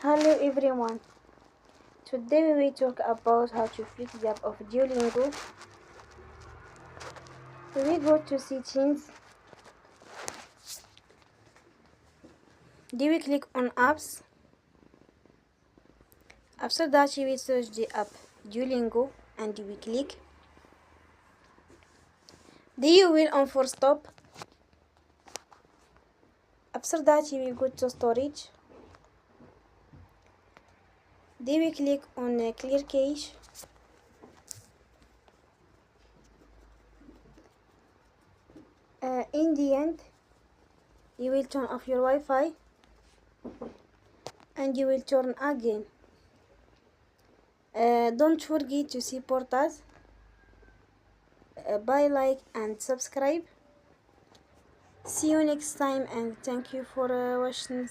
Hello everyone. Today we will talk about how to fix the app of Duolingo. We go to settings. We click on apps. After that we search the app Duolingo and we click. You will on for stop. After that we go to storage. We click on clear cache. In the end, you will turn off your Wi-Fi and you will turn again. Don't forget to support us by like and subscribe. See you next time and thank you for watching.